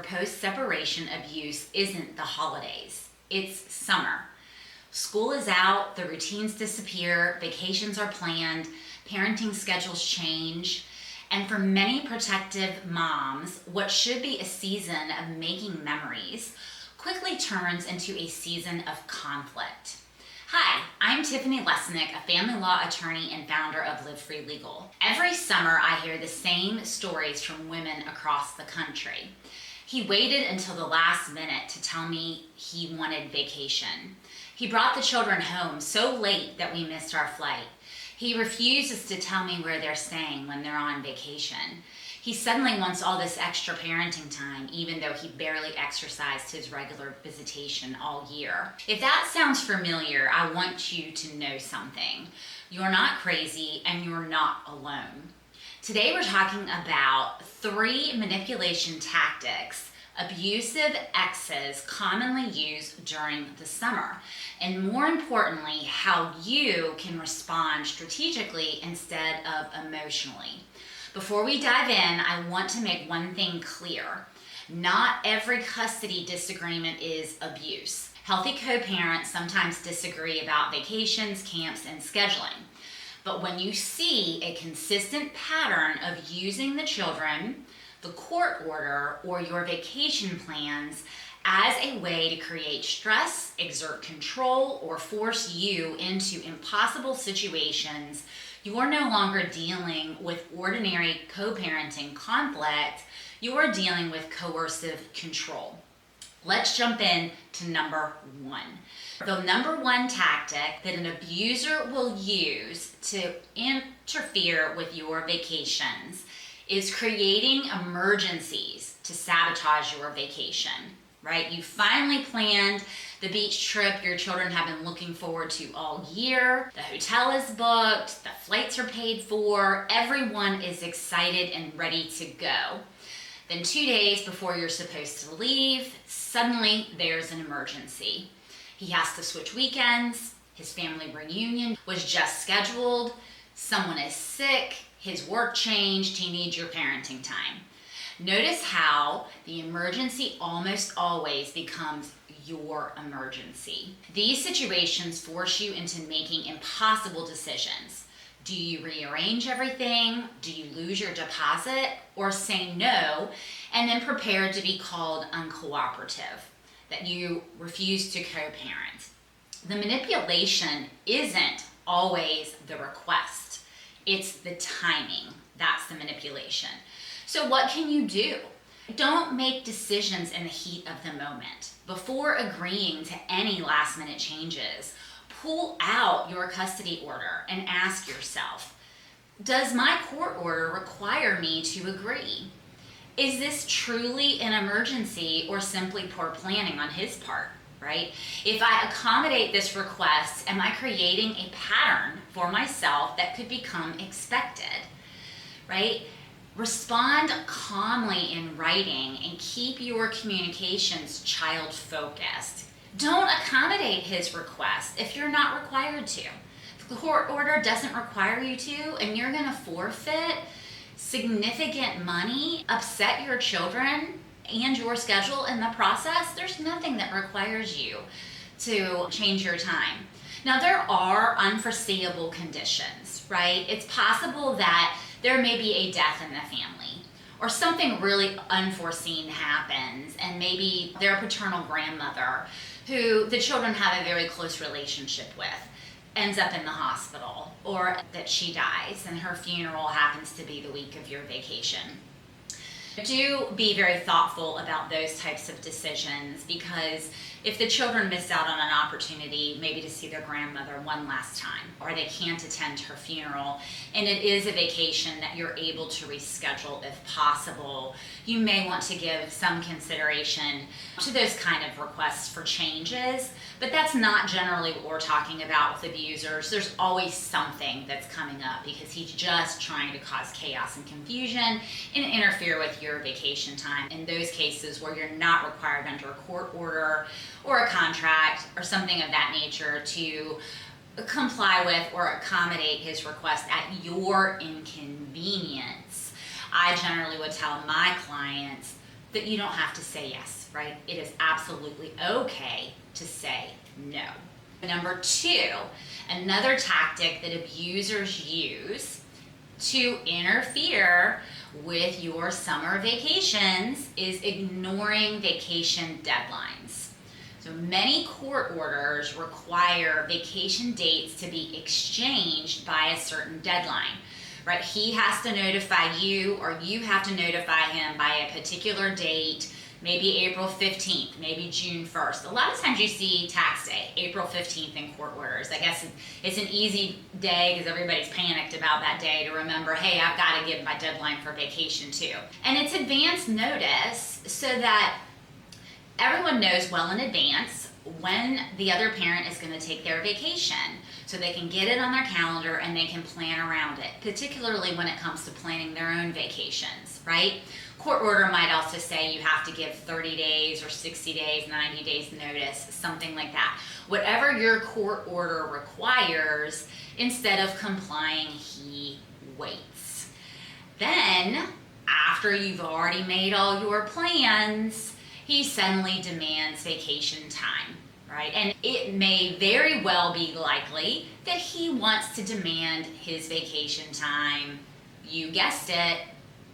post-separation abuse isn't the holidays, it's summer. School is out, the routines disappear, vacations are planned, parenting schedules change, and for many protective moms, what should be a season of making memories quickly turns into a season of conflict. Hi, I'm Tiffany Lesnik, a family law attorney and founder of Live Free Legal. Every summer, I hear the same stories from women across the country. He waited until the last minute to tell me he wanted vacation. He brought the children home so late that we missed our flight. He refuses to tell me where they're staying when they're on vacation. He suddenly wants all this extra parenting time, even though he barely exercised his regular visitation all year. If that sounds familiar, I want you to know something. You're not crazy and you're not alone. Today we're talking about 3 manipulation tactics abusive exes commonly use during the summer, and more importantly, how you can respond strategically instead of emotionally. Before we dive in, I want to make one thing clear. Not every custody disagreement is abuse. Healthy co-parents sometimes disagree about vacations, camps, and scheduling. But when you see a consistent pattern of using the children, the court order, or your vacation plans as a way to create stress, exert control, or force you into impossible situations, you are no longer dealing with ordinary co-parenting conflict, you are dealing with coercive control. Let's jump in to number 1. The number 1 tactic that an abuser will use to interfere with your vacations is creating emergencies to sabotage your vacation, right? You finally planned the beach trip your children have been looking forward to all year. The hotel is booked, the flights are paid for, everyone is excited and ready to go. Then 2 days before you're supposed to leave, suddenly there's an emergency. He has to switch weekends, his family reunion was just scheduled, someone is sick, his work changed, he needs your parenting time. Notice how the emergency almost always becomes your emergency. These situations force you into making impossible decisions. Do you rearrange everything? Do you lose your deposit? Or say no and then prepare to be called uncooperative, that you refuse to co-parent? The manipulation isn't always the request. It's the timing. That's the manipulation. So what can you do? Don't make decisions in the heat of the moment. Before agreeing to any last minute changes, pull out your custody order and ask yourself, does my court order require me to agree? Is this truly an emergency or simply poor planning on his part, right? If I accommodate this request, am I creating a pattern for myself that could become expected, right? Respond calmly in writing and keep your communications child-focused. Don't accommodate his request if you're not required to. If the court order doesn't require you to and you're going to forfeit significant money, upset your children and your schedule in the process, there's nothing that requires you to change your time. Now, there are unforeseeable conditions, right? It's possible that there may be a death in the family, or something really unforeseen happens, and maybe their paternal grandmother, who the children have a very close relationship with, ends up in the hospital, or that she dies and her funeral happens to be the week of your vacation. Do be very thoughtful about those types of decisions, because if the children miss out on an opportunity maybe to see their grandmother one last time, or they can't attend her funeral, and it is a vacation that you're able to reschedule if possible, you may want to give some consideration to those kind of requests for changes. But that's not generally what we're talking about with abusers. There's always something that's coming up because he's just trying to cause chaos and confusion and interfere with your vacation time. In those cases where you're not required under a court order or a contract or something of that nature to comply with or accommodate his request at your inconvenience, I generally would tell my clients, that you don't have to say yes, right? It is absolutely okay to say no. Number two, another tactic that abusers use to interfere with your summer vacations is ignoring vacation deadlines. So many court orders require vacation dates to be exchanged by a certain deadline, right? He has to notify you, or you have to notify him by a particular date, maybe April 15th, maybe June 1st. A lot of times you see tax day, April 15th in court orders. I guess it's an easy day because everybody's panicked about that day to remember, hey, I've got to give my deadline for vacation too. And it's advance notice so that everyone knows well in advance when the other parent is going to take their vacation, so they can get it on their calendar and they can plan around it, particularly when it comes to planning their own vacations, right? Court order might also say you have to give 30 days or 60 days, 90 days notice, something like that. Whatever your court order requires, instead of complying, he waits. Then, after you've already made all your plans, he suddenly demands vacation time, right? And it may very well be likely that he wants to demand his vacation time, you guessed it,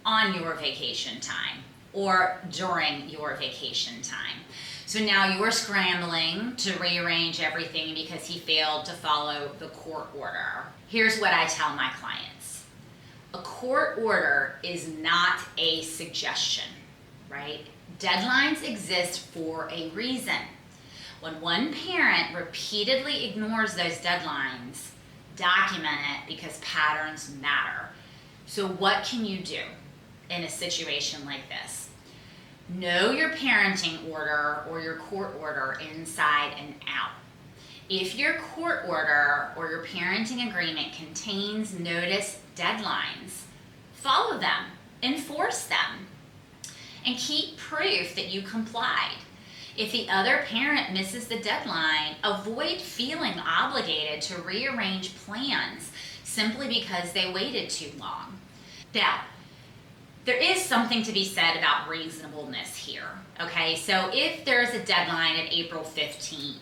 on your vacation time or during your vacation time. So now you're scrambling to rearrange everything because he failed to follow the court order. Here's what I tell my clients. A court order is not a suggestion, right? Deadlines exist for a reason. When one parent repeatedly ignores those deadlines, document it because patterns matter. So what can you do in a situation like this? Know your parenting order or your court order inside and out. If your court order or your parenting agreement contains notice deadlines, follow them, enforce them, and keep proof that you complied. If the other parent misses the deadline, avoid feeling obligated to rearrange plans simply because they waited too long. Now, there is something to be said about reasonableness here, okay? So if there's a deadline at April 15th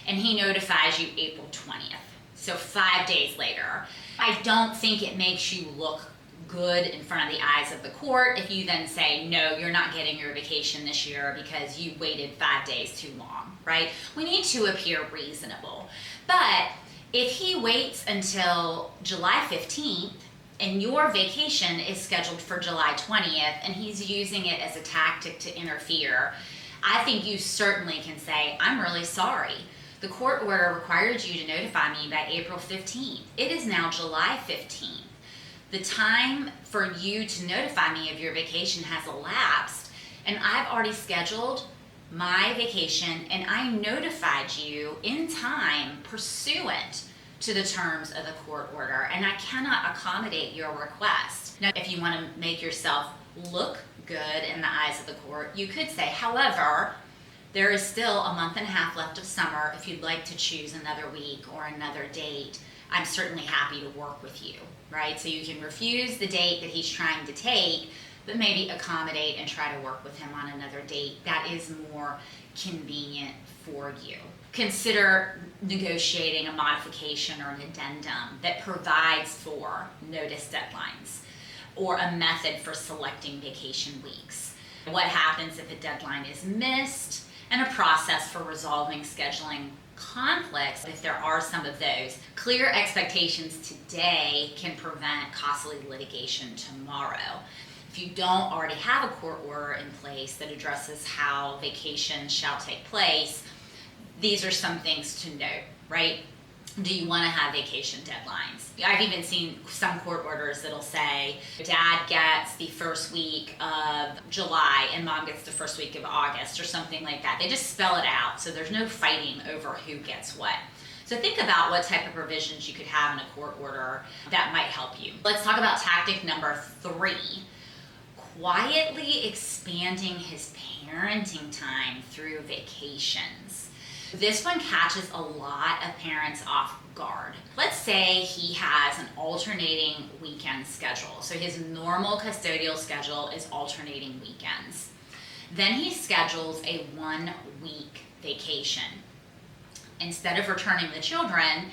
and he notifies you April 20th, so 5 days later, I don't think it makes you look good in front of the eyes of the court if you then say, no, you're not getting your vacation this year because you waited 5 days too long, right? We need to appear reasonable. But if he waits until July 15th and your vacation is scheduled for July 20th and he's using it as a tactic to interfere, I think you certainly can say, I'm really sorry. The court order required you to notify me by April 15th. It is now July 15th. The time for you to notify me of your vacation has elapsed, and I've already scheduled my vacation, and I notified you in time pursuant to the terms of the court order, and I cannot accommodate your request. Now, if you want to make yourself look good in the eyes of the court, you could say, however, there is still a month and a half left of summer. If you'd like to choose another week or another date, I'm certainly happy to work with you, right? So you can refuse the date that he's trying to take, but maybe accommodate and try to work with him on another date that is more convenient for you. Consider negotiating a modification or an addendum that provides for notice deadlines or a method for selecting vacation weeks. What happens if a deadline is missed, and a process for resolving scheduling conflicts if there are some of those. Clear expectations today can prevent costly litigation tomorrow. If you don't already have a court order in place that addresses how vacations shall take place, these are some things to note, right? Do you want to have vacation deadlines? I've even seen some court orders that'll say dad gets the first week of July and mom gets the first week of August or something like that. They just spell it out so there's no fighting over who gets what. So think about what type of provisions you could have in a court order that might help you. Let's talk about tactic number 3. Quietly expanding his parenting time through vacations. This one catches a lot of parents off guard. Let's say he has an alternating weekend schedule. So his normal custodial schedule is alternating weekends. Then he schedules a 1-week vacation. Instead of returning the children,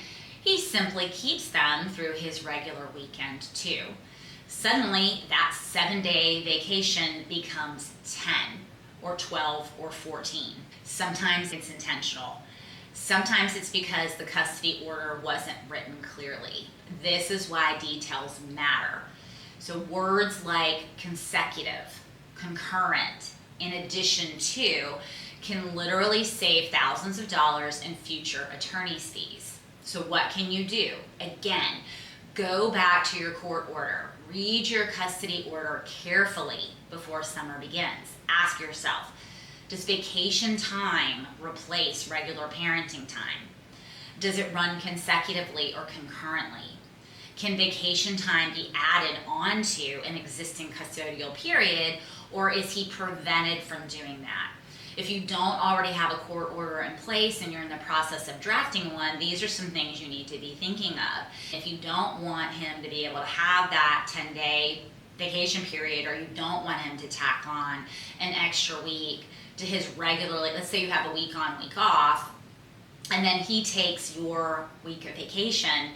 he simply keeps them through his regular weekend too. Suddenly, that 7-day vacation becomes 10 or 12 or 14. Sometimes it's intentional. Sometimes it's because the custody order wasn't written clearly. This is why details matter. So words like consecutive, concurrent, in addition to, can literally save thousands of dollars in future attorney's fees. So what can you do? Again, go back to your court order. Read your custody order carefully before summer begins. Ask yourself, does vacation time replace regular parenting time? Does it run consecutively or concurrently? Can vacation time be added onto an existing custodial period, or is he prevented from doing that? If you don't already have a court order in place and you're in the process of drafting one, these are some things you need to be thinking of. If you don't want him to be able to have that 10-day vacation period, or you don't want him to tack on an extra week to his regular, like let's say you have a week on, week off, and then he takes your week of vacation,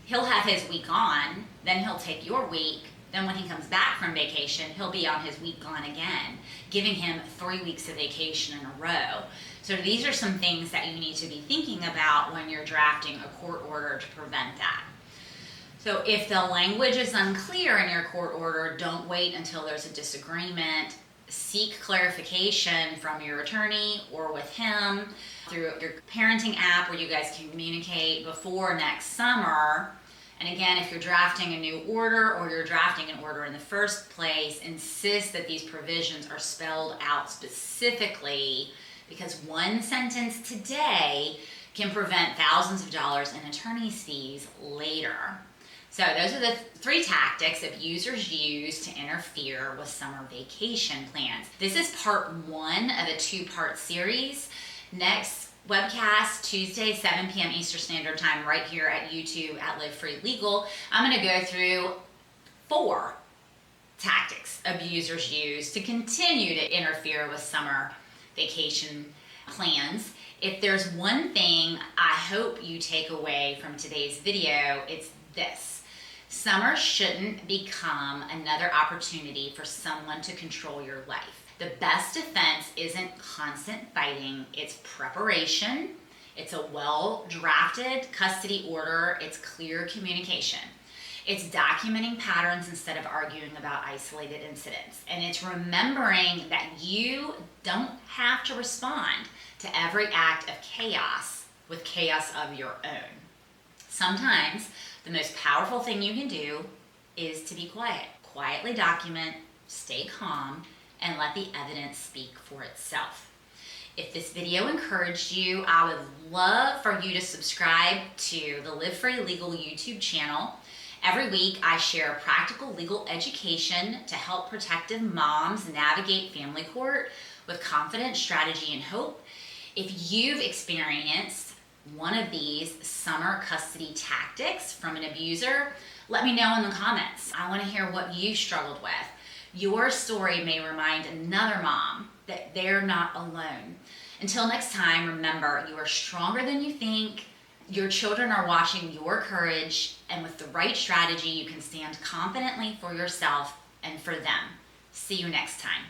he'll have his week on, then he'll take your week, then when he comes back from vacation, he'll be on his week on again, giving him 3 weeks of vacation in a row. So these are some things that you need to be thinking about when you're drafting a court order to prevent that. So if the language is unclear in your court order, don't wait until there's a disagreement. Seek clarification from your attorney or with him through your parenting app where you guys can communicate before next summer. And again, if you're drafting a new order or you're drafting an order in the first place, insist that these provisions are spelled out specifically, because one sentence today can prevent thousands of dollars in attorney's fees later. So those are the 3 tactics abusers use to interfere with summer vacation plans. This is part 1 of a 2-part series. Next webcast, Tuesday, 7 p.m. Eastern Standard Time, right here at YouTube at Live Free Legal. I'm going to go through 4 tactics abusers use to continue to interfere with summer vacation plans. If there's one thing I hope you take away from today's video, it's this. Summer shouldn't become another opportunity for someone to control your life. The best defense isn't constant fighting, it's preparation, it's a well-drafted custody order, it's clear communication. It's documenting patterns instead of arguing about isolated incidents. And it's remembering that you don't have to respond to every act of chaos with chaos of your own. Sometimes the most powerful thing you can do is to be quiet. Quietly document, stay calm, and let the evidence speak for itself. If this video encouraged you, I would love for you to subscribe to the Live Free Legal YouTube channel. Every week I share practical legal education to help protective moms navigate family court with confidence, strategy, and hope. If you've experienced one of these summer custody tactics from an abuser, let me know in the comments. I want to hear what you struggled with. Your story may remind another mom that they're not alone. Until next time, remember, you are stronger than you think. Your children are watching your courage, and with the right strategy, you can stand confidently for yourself and for them. See you next time.